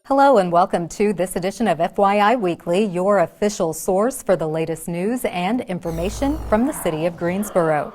Hello and welcome to this edition of FYI Weekly, your official source for the latest news and information from the city of Greensboro.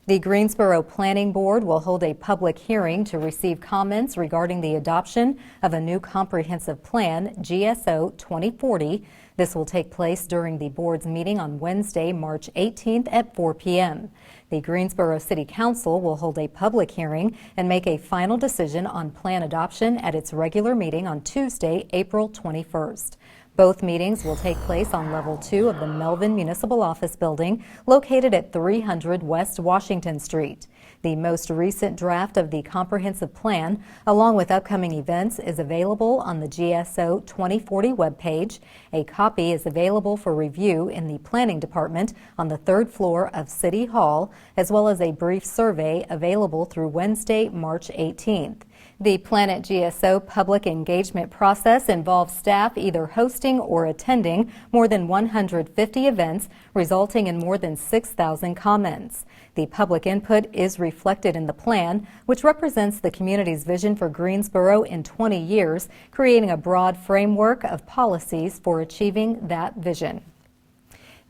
The Greensboro Planning Board will hold a public hearing to receive comments regarding the adoption of a new comprehensive plan, GSO 2040. This will take place during the board's meeting on Wednesday, March 18th at 4 p.m. The Greensboro City Council will hold a public hearing and make a final decision on plan adoption at its regular meeting on Tuesday, April 21st. Both meetings will take place on Level 2 of the Melvin Municipal Office Building, located at 300 West Washington Street. The most recent draft of the comprehensive plan, along with upcoming events, is available on the GSO 2040 webpage. A copy is available for review in the Planning Department on the third floor of City Hall, as well as a brief survey available through Wednesday, March 18th. The Planet GSO public engagement process involves staff either hosting or attending more than 150 events, resulting in more than 6,000 comments. The public input is reflected in the plan, which represents the community's vision for Greensboro in 20 years, creating a broad framework of policies for achieving that vision.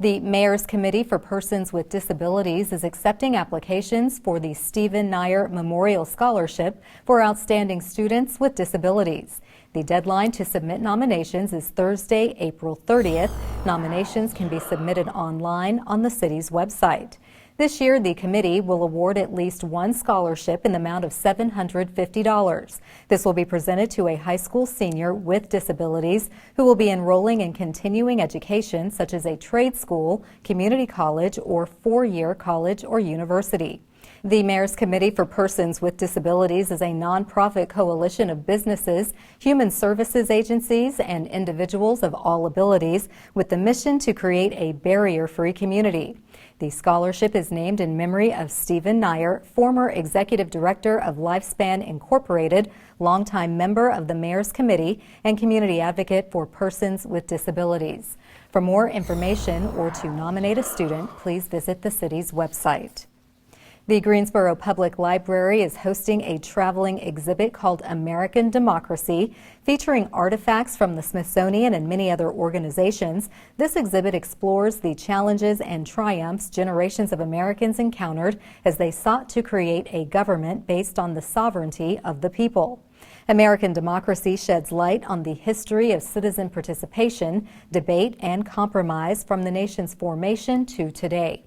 The Mayor's Committee for Persons with Disabilities is accepting applications for the Stephen Nyer Memorial Scholarship for outstanding students with disabilities. The deadline to submit nominations is Thursday, April 30th. Nominations can be submitted online on the city's website. This year, the committee will award at least one scholarship in the amount of $750. This will be presented to a high school senior with disabilities who will be enrolling in continuing education such as a trade school, community college, or four-year college or university. The Mayor's Committee for Persons with Disabilities is a nonprofit coalition of businesses, human services agencies, and individuals of all abilities with the mission to create a barrier-free community. The scholarship is named in memory of Stephen Nyer, former executive director of Lifespan Incorporated, longtime member of the Mayor's Committee, and community advocate for persons with disabilities. For more information or to nominate a student, please visit the city's website. The Greensboro Public Library is hosting a traveling exhibit called American Democracy, featuring artifacts from the Smithsonian and many other organizations. This exhibit explores the challenges and triumphs generations of Americans encountered as they sought to create a government based on the sovereignty of the people. American Democracy sheds light on the history of citizen participation, debate, and compromise from the nation's formation to today.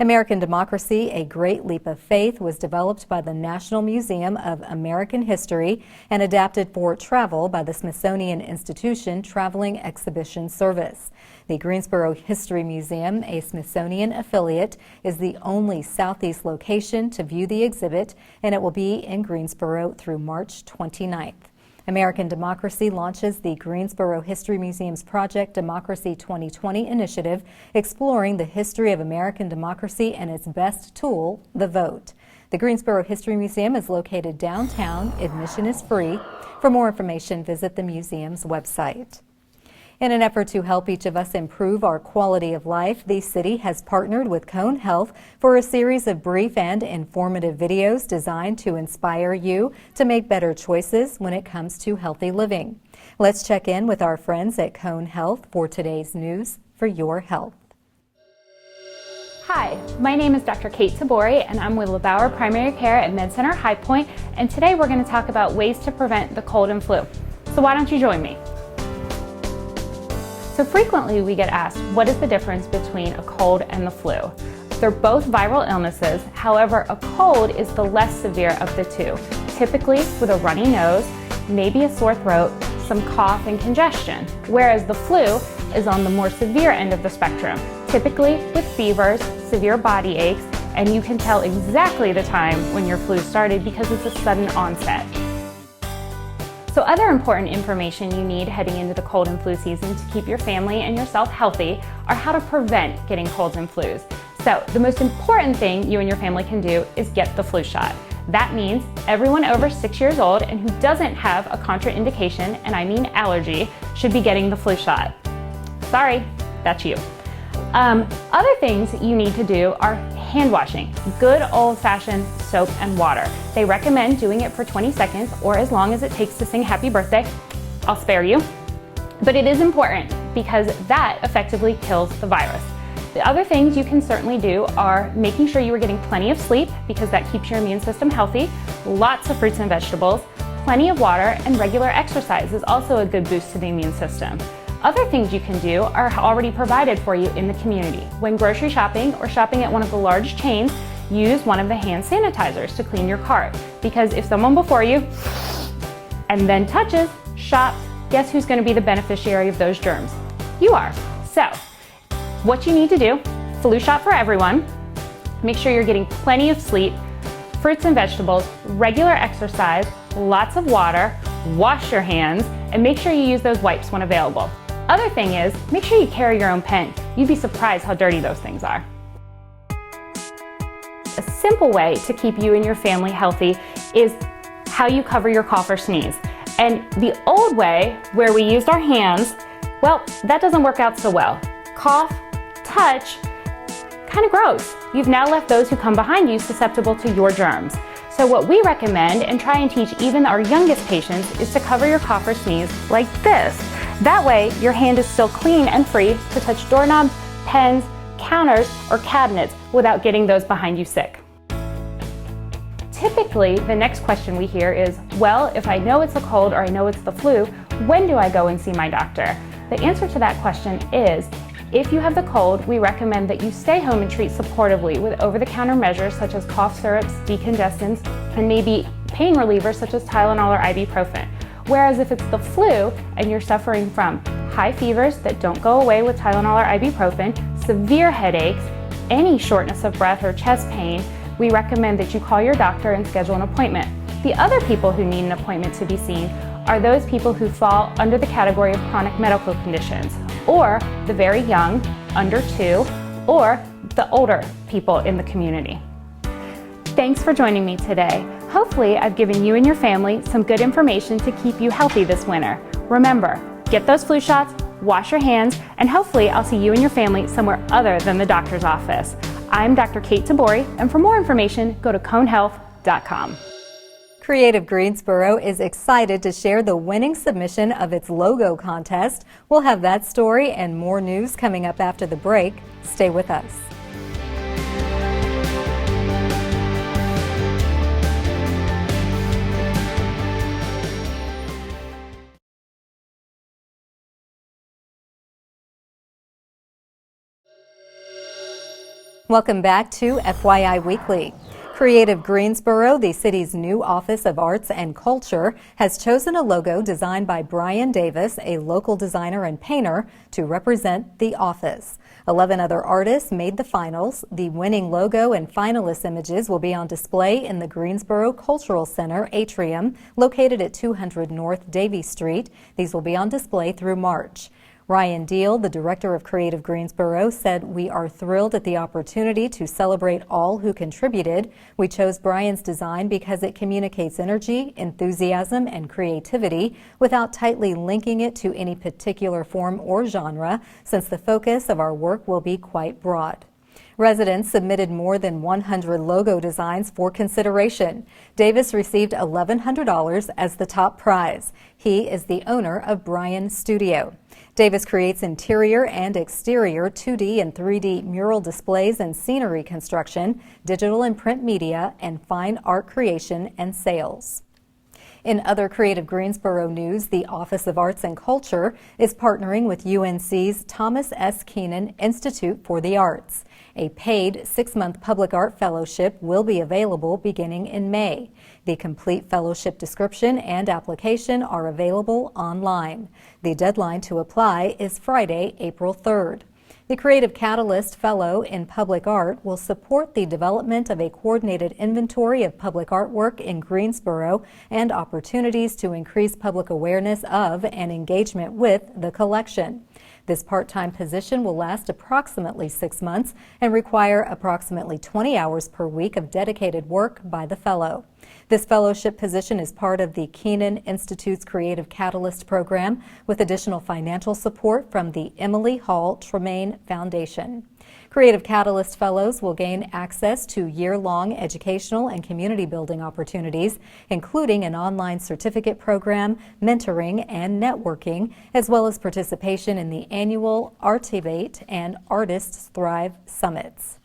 American Democracy, A Great Leap of Faith, was developed by the National Museum of American History and adapted for travel by the Smithsonian Institution Traveling Exhibition Service. The Greensboro History Museum, a Smithsonian affiliate, is the only Southeast location to view the exhibit, and it will be in Greensboro through March 29th. American Democracy launches the Greensboro History Museum's Project Democracy 2020 initiative, exploring the history of American democracy and its best tool, the vote. The Greensboro History Museum is located downtown. Admission is free. For more information, visit the museum's website. In an effort to help each of us improve our quality of life, the city has partnered with Cone Health for a series of brief and informative videos designed to inspire you to make better choices when it comes to healthy living. Let's check in with our friends at Cone Health for today's news for your health. Hi, my name is Dr. Kate Tabori, and I'm with LeBauer Primary Care at MedCenter High Point, and today we're going to talk about ways to prevent the cold and flu. So why don't you join me? So frequently we get asked, what is the difference between a cold and the flu? They're both viral illnesses. However, a cold is the less severe of the two, typically with a runny nose, maybe a sore throat, some cough and congestion, whereas the flu is on the more severe end of the spectrum, typically with fevers, severe body aches, and you can tell exactly the time when your flu started because it's a sudden onset. So other important information you need heading into the cold and flu season to keep your family and yourself healthy are how to prevent getting colds and flus. So the most important thing you and your family can do is get the flu shot. That means everyone over 6 years old and who doesn't have a contraindication, and I mean allergy, should be getting the flu shot. Sorry, that's you. Other things you need to do are hand washing, good old-fashioned soap and water. They recommend doing it for 20 seconds or as long as it takes to sing happy birthday. I'll spare you. But it is important because that effectively kills the virus. The other things you can certainly do are making sure you are getting plenty of sleep because that keeps your immune system healthy, lots of fruits and vegetables, plenty of water, and regular exercise is also a good boost to the immune system. Other things you can do are already provided for you in the community. When grocery shopping or shopping at one of the large chains, use one of the hand sanitizers to clean your cart because if someone before you and then touches, shops, guess who's going to be the beneficiary of those germs? You are. So, what you need to do, flu shot for everyone, make sure you're getting plenty of sleep, fruits and vegetables, regular exercise, lots of water, wash your hands, and make sure you use those wipes when available. Other thing is, make sure you carry your own pen. You'd be surprised how dirty those things are. A simple way to keep you and your family healthy is how you cover your cough or sneeze. And the old way, where we used our hands, well, that doesn't work out so well. Cough, touch, kind of gross. You've now left those who come behind you susceptible to your germs. So what we recommend and try and teach even our youngest patients is to cover your cough or sneeze like this. That way, your hand is still clean and free to touch doorknobs, pens, counters, or cabinets without getting those behind you sick. Typically, the next question we hear is, well, if I know it's a cold or I know it's the flu, when do I go and see my doctor? The answer to that question is, if you have the cold, we recommend that you stay home and treat supportively with over-the-counter measures such as cough syrups, decongestants, and maybe pain relievers such as Tylenol or ibuprofen. Whereas if it's the flu and you're suffering from high fevers that don't go away with Tylenol or ibuprofen, severe headaches, any shortness of breath or chest pain, we recommend that you call your doctor and schedule an appointment. The other people who need an appointment to be seen are those people who fall under the category of chronic medical conditions, or the very young, under 2, or the older people in the community. Thanks for joining me today. Hopefully, I've given you and your family some good information to keep you healthy this winter. Remember, get those flu shots, wash your hands, and hopefully I'll see you and your family somewhere other than the doctor's office. I'm Dr. Kate Tabori, and for more information, go to conehealth.com. Creative Greensboro is excited to share the winning submission of its logo contest. We'll have that story and more news coming up after the break. Stay with us. Welcome back to FYI Weekly. Creative Greensboro, the city's new Office of Arts and Culture, has chosen a logo designed by Brian Davis, a local designer and painter, to represent the office. 11 other artists made the finals. The winning logo and finalist images will be on display in the Greensboro Cultural Center atrium, located at 200 North Davie Street. These will be on display through March. Ryan Deal, the director of Creative Greensboro, said, "We are thrilled at the opportunity to celebrate all who contributed. We chose Brian's design because it communicates energy, enthusiasm, and creativity without tightly linking it to any particular form or genre, since the focus of our work will be quite broad." Residents submitted more than 100 logo designs for consideration. Davis received $1,100 as the top prize. He is the owner of Brian Studio. Davis creates interior and exterior 2D and 3D mural displays and scenery construction, digital and print media, and fine art creation and sales. In other Creative Greensboro news, the Office of Arts and Culture is partnering with UNC's Thomas S. Keenan Institute for the Arts. A paid 6-month public art fellowship will be available beginning in May. The complete fellowship description and application are available online. The deadline to apply is Friday, April 3rd. The Creative Catalyst Fellow in Public Art will support the development of a coordinated inventory of public artwork in Greensboro and opportunities to increase public awareness of and engagement with the collection. This part-time position will last approximately 6 months and require approximately 20 hours per week of dedicated work by the fellow. This fellowship position is part of the Keenan Institute's Creative Catalyst program, with additional financial support from the Emily Hall Tremaine Foundation. Creative Catalyst Fellows will gain access to year-long educational and community building opportunities, including an online certificate program, mentoring, and networking, as well as participation in the annual Artivate and Artists Thrive Summits.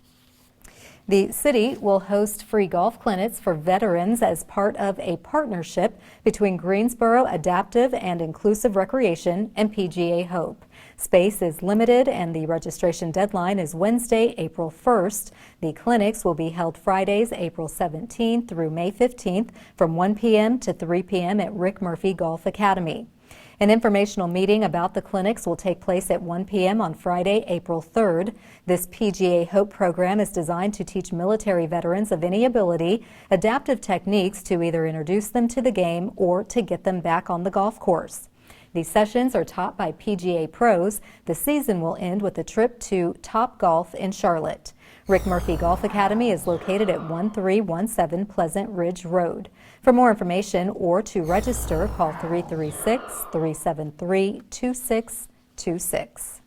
The city will host free golf clinics for veterans as part of a partnership between Greensboro Adaptive and Inclusive Recreation and PGA Hope. Space is limited and the registration deadline is Wednesday, April 1st. The clinics will be held Fridays, April 17th through May 15th from 1 p.m. to 3 p.m. at Rick Murphy Golf Academy. An informational meeting about the clinics will take place at 1 p.m. on Friday, April 3rd. This PGA Hope program is designed to teach military veterans of any ability adaptive techniques to either introduce them to the game or to get them back on the golf course. These sessions are taught by PGA pros. The season will end with a trip to Top Golf in Charlotte. Rick Murphy Golf Academy is located at 1317 Pleasant Ridge Road. For more information or to register, call 336-373-2626.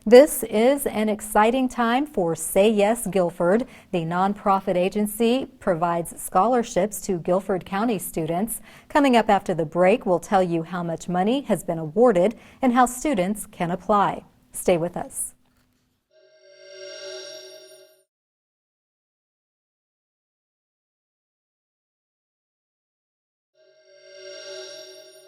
This is an exciting time for Say Yes Guilford. The nonprofit agency provides scholarships to Guilford County students. Coming up after the break, we'll tell you how much money has been awarded and how students can apply. Stay with us.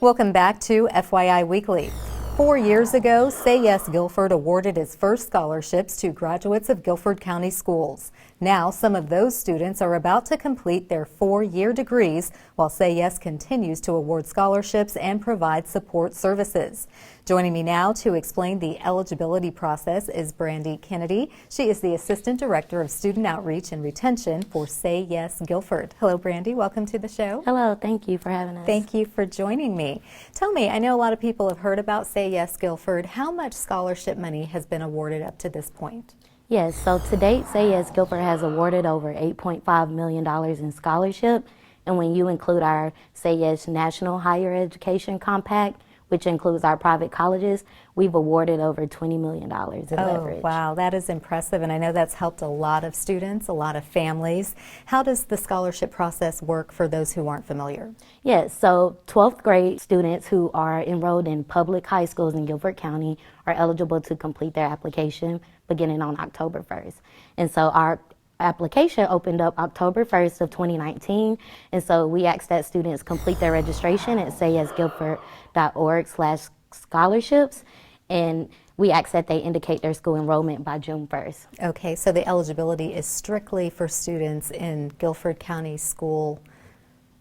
Welcome back to FYI Weekly. 4 years ago, Say Yes Guilford awarded its first scholarships to graduates of Guilford County schools. Now, some of those students are about to complete their 4-year degrees, while Say Yes continues to award scholarships and provide support services. Joining me now to explain the eligibility process is Brandy Kennedy. She is the Assistant Director of Student Outreach and Retention for Say Yes Guilford. Hello, Brandy. Welcome to the show. Hello. Thank you for having us. Thank you for joining me. Tell me, I know a lot of people have heard about Say Yes Guilford. How much scholarship money has been awarded up to this point? Yes, so to date, Say Yes Guilford has awarded over $8.5 million in scholarship. And when you include our Say Yes National Higher Education Compact, which includes our private colleges, we've awarded over $20 million in leverage. Wow, that is impressive. And I know that's helped a lot of students, a lot of families. How does the scholarship process work for those who aren't familiar? Yes, so 12th grade students who are enrolled in public high schools in Guilford County are eligible to complete their application beginning on October 1st. And so our application opened up October 1st of 2019, and so we asked that students complete their registration at sayyesguilford.org/scholarships, and we ask that they indicate their school enrollment by June 1st. Okay, so the eligibility is strictly for students in Guilford County school,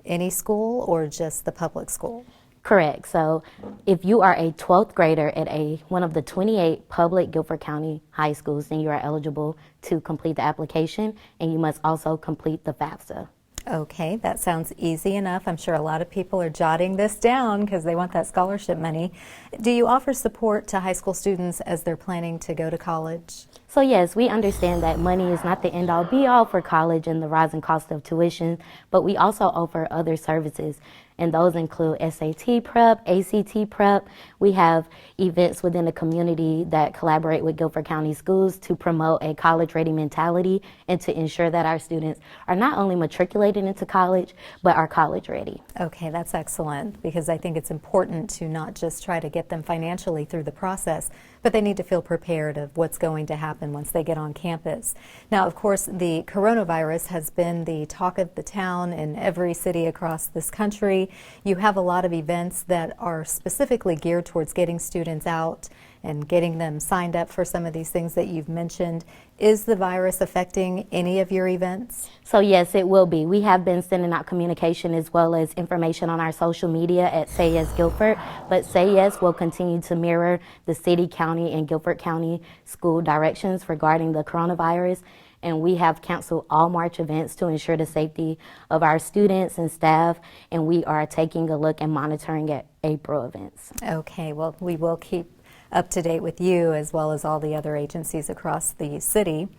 any school, or just the public school? Correct. So if you are a 12th grader at one of the 28 public Guilford County high schools, then you are eligible to complete the application, and you must also complete the FAFSA. Okay, that sounds easy enough. I'm sure a lot of people are jotting this down because they want that scholarship money. Do you offer support to high school students as they're planning to go to college? So yes, we understand that money is not the end-all be-all for college and the rising cost of tuition, but we also offer other services, and those include SAT prep, ACT prep. We have events within the community that collaborate with Guilford County schools to promote a college-ready mentality and to ensure that our students are not only matriculated into college, but are college-ready. Okay, that's excellent, because I think it's important to not just try to get them financially through the process, but they need to feel prepared of what's going to happen once they get on campus. Now, of course, the coronavirus has been the talk of the town in every city across this country. You have a lot of events that are specifically geared towards getting students out and getting them signed up for some of these things that you've mentioned. Is the virus affecting any of your events? So yes, it will be. We have been sending out communication as well as information on our social media at Say Yes Guilford, but Say Yes will continue to mirror the city, county, and Guilford County school directions regarding the coronavirus. And we have canceled all March events to ensure the safety of our students and staff, and we are taking a look and monitoring at April events. Okay, well, we will keep up to date with you as well as all the other agencies across the city.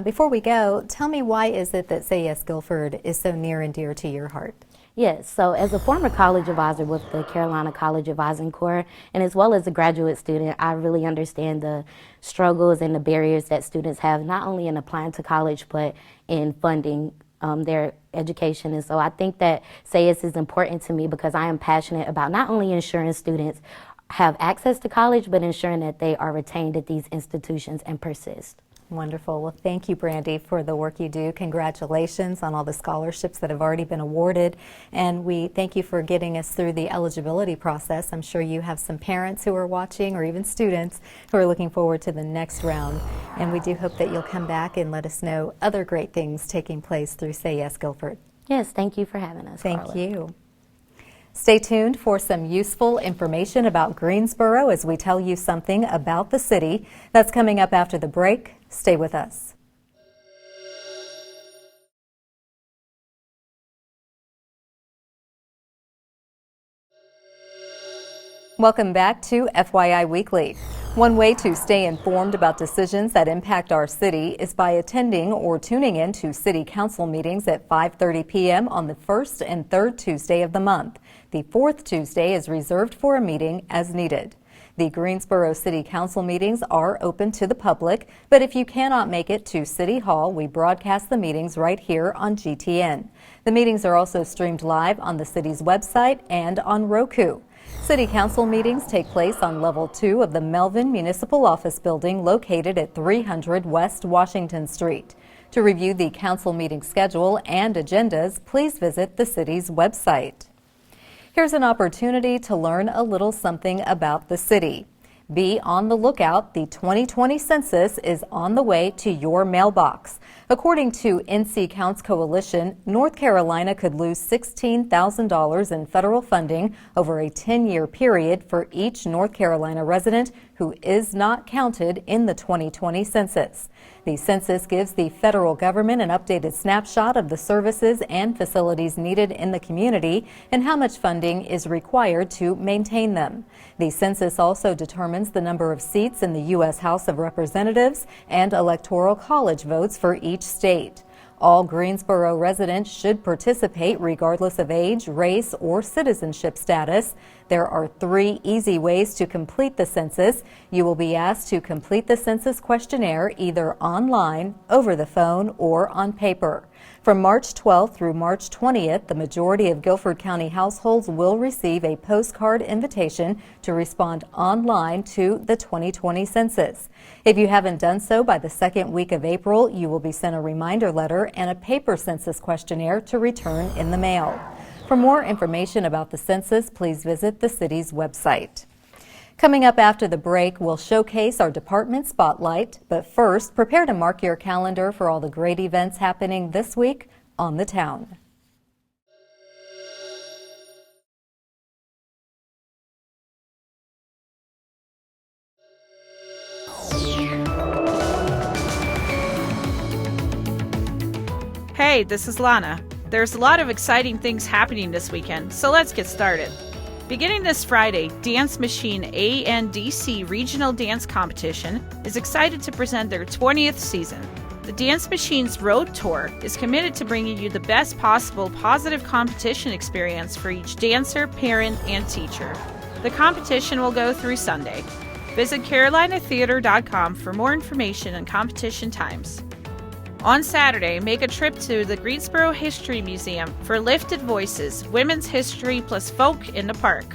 Before we go, tell me, why is it that Say Yes Guilford is so near and dear to your heart? Yes, so as a former college advisor with the Carolina College Advising Corps, and as well as a graduate student, I really understand the struggles and the barriers that students have, not only in applying to college, but in funding their education. And so I think that SAYS is important to me because I am passionate about not only ensuring students have access to college, but ensuring that they are retained at these institutions and persist. Wonderful. Well, thank you, Brandy, for the work you do. Congratulations on all the scholarships that have already been awarded. And we thank you for getting us through the eligibility process. I'm sure you have some parents who are watching or even students who are looking forward to the next round. And we do hope that you'll come back and let us know other great things taking place through Say Yes Guilford. Yes, thank you for having us, Thank Carla. you. Stay tuned for some useful information about Greensboro as we tell you something about the city. That's coming up after the break. Stay with us. Welcome back to FYI Weekly. One way to stay informed about decisions that impact our city is by attending or tuning in to City Council meetings at 5:30 p.m. on the first and third Tuesday of the month. The fourth Tuesday is reserved for a meeting as needed. The Greensboro City Council meetings are open to the public, but if you cannot make it to City Hall, we broadcast the meetings right here on GTN. The meetings are also streamed live on the city's website and on Roku. City Council meetings take place on Level 2 of the Melvin Municipal Office Building located at 300 West Washington Street. To review the council meeting schedule and agendas, please visit the city's website. Here's an opportunity to learn a little something about the city. Be on the lookout. The 2020 census is on the way to your mailbox. According to NC Counts Coalition, North Carolina could lose $16,000 in federal funding over a 10-year period for each North Carolina resident who is not counted in the 2020 census. The census gives the federal government an updated snapshot of the services and facilities needed in the community and how much funding is required to maintain them. The census also determines the number of seats in the U.S. House of Representatives and electoral college votes for each state. All Greensboro residents should participate regardless of age, race, or citizenship status. There are 3 easy ways to complete the census. You will be asked to complete the census questionnaire either online, over the phone, or on paper. From March 12th through March 20th, the majority of Guilford County households will receive a postcard invitation to respond online to the 2020 census. If you haven't done so by the second week of April, you will be sent a reminder letter and a paper census questionnaire to return in the mail. For more information about the census, please visit the city's website. Coming up after the break, we'll showcase our department spotlight. But first, prepare to mark your calendar for all the great events happening this week on the town. Hey, this is Lana. There's a lot of exciting things happening this weekend, so let's get started. Beginning this Friday, Dance Machine ANDC Regional Dance Competition is excited to present their 20th season. The Dance Machine's Road Tour is committed to bringing you the best possible positive competition experience for each dancer, parent, and teacher. The competition will go through Sunday. Visit carolinatheater.com for more information and competition times. On Saturday, make a trip to the Greensboro History Museum for Lifted Voices, Women's History plus Folk in the Park.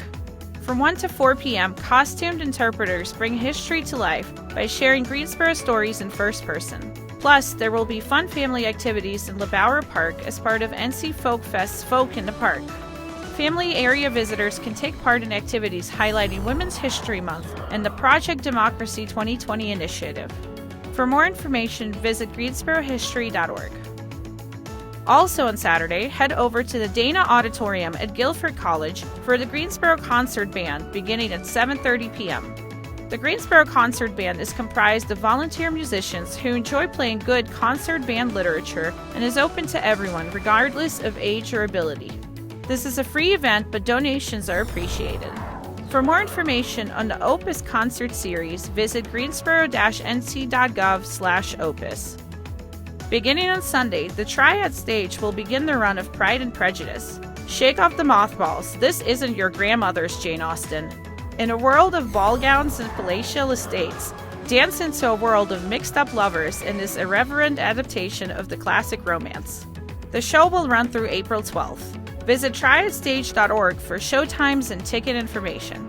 From 1 to 4 p.m., costumed interpreters bring history to life by sharing Greensboro stories in first person. Plus, there will be fun family activities in LeBauer Park as part of NC Folk Fest's Folk in the Park. Family area visitors can take part in activities highlighting Women's History Month and the Project Democracy 2020 initiative. For more information, visit greensborohistory.org. Also on Saturday, head over to the Dana Auditorium at Guilford College for the Greensboro Concert Band beginning at 7:30 p.m. The Greensboro Concert Band is comprised of volunteer musicians who enjoy playing good concert band literature and is open to everyone regardless of age or ability. This is a free event, but donations are appreciated. For more information on the Opus concert series, visit greensboro-nc.gov/opus. Beginning on Sunday, the Triad Stage will begin the run of Pride and Prejudice. Shake off the mothballs. This isn't your grandmother's Jane Austen. In a world of ball gowns and palatial estates, dance into a world of mixed-up lovers in this irreverent adaptation of the classic romance. The show will run through April 12th. Visit tryotstage.org for showtimes and ticket information.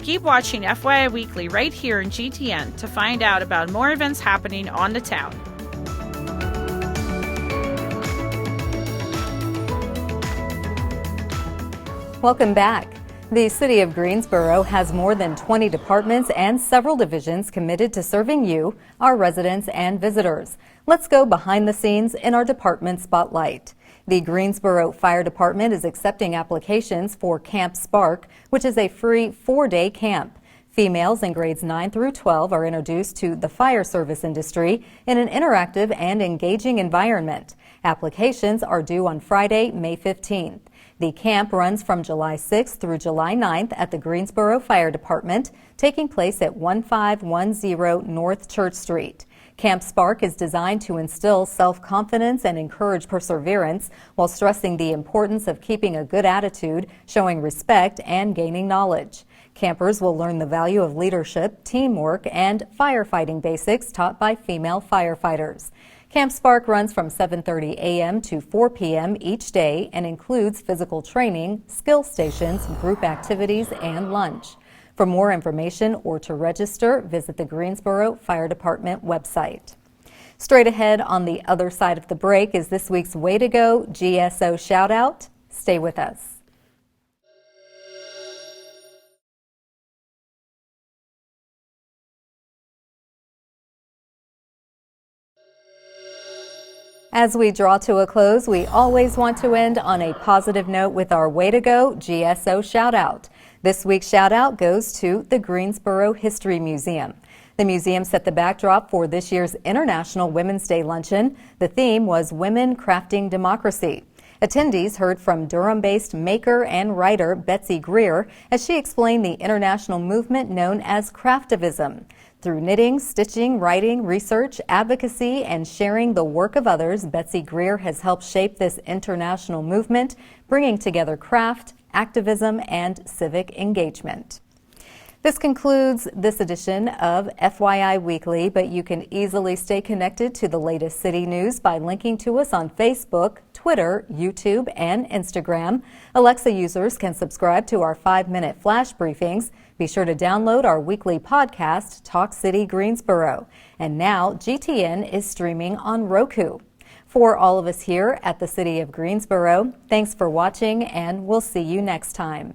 Keep watching FYI Weekly right here in GTN to find out about more events happening on the town. Welcome back. The City of Greensboro has more than 20 departments and several divisions committed to serving you, our residents and visitors. Let's go behind the scenes in our department spotlight. The Greensboro Fire Department is accepting applications for Camp Spark, which is a free 4-day camp. Females in grades 9 through 12 are introduced to the fire service industry in an interactive and engaging environment. Applications are due on Friday, May 15th. The camp runs from July 6th through July 9th at the Greensboro Fire Department, taking place at 1510 North Church Street. Camp Spark is designed to instill self-confidence and encourage perseverance while stressing the importance of keeping a good attitude, showing respect, and gaining knowledge. Campers will learn the value of leadership, teamwork, and firefighting basics taught by female firefighters. Camp Spark runs from 7:30 a.m. to 4 p.m. each day and includes physical training, skill stations, group activities, and lunch. For more information or to register, visit the Greensboro Fire Department website. Straight ahead on the other side of the break is this week's Way to Go GSO shout out. Stay with us. As we draw to a close, we always want to end on a positive note with our Way to Go GSO shout out. This week's shout out goes to the Greensboro History Museum. The museum set the backdrop for this year's International Women's Day luncheon. The theme was Women Crafting Democracy. Attendees heard from Durham-based maker and writer Betsy Greer as she explained the international movement known as craftivism. Through knitting, stitching, writing, research, advocacy, and sharing the work of others, Betsy Greer has helped shape this international movement, bringing together craft, activism, and civic engagement. This concludes this edition of FYI Weekly, but you can easily stay connected to the latest city news by linking to us on Facebook, Twitter, YouTube, and Instagram. Alexa users can subscribe to our 5-minute flash briefings. Be sure to download our weekly podcast, Talk City Greensboro. And now GTN is streaming on Roku. For all of us here at the City of Greensboro, thanks for watching, and we'll see you next time.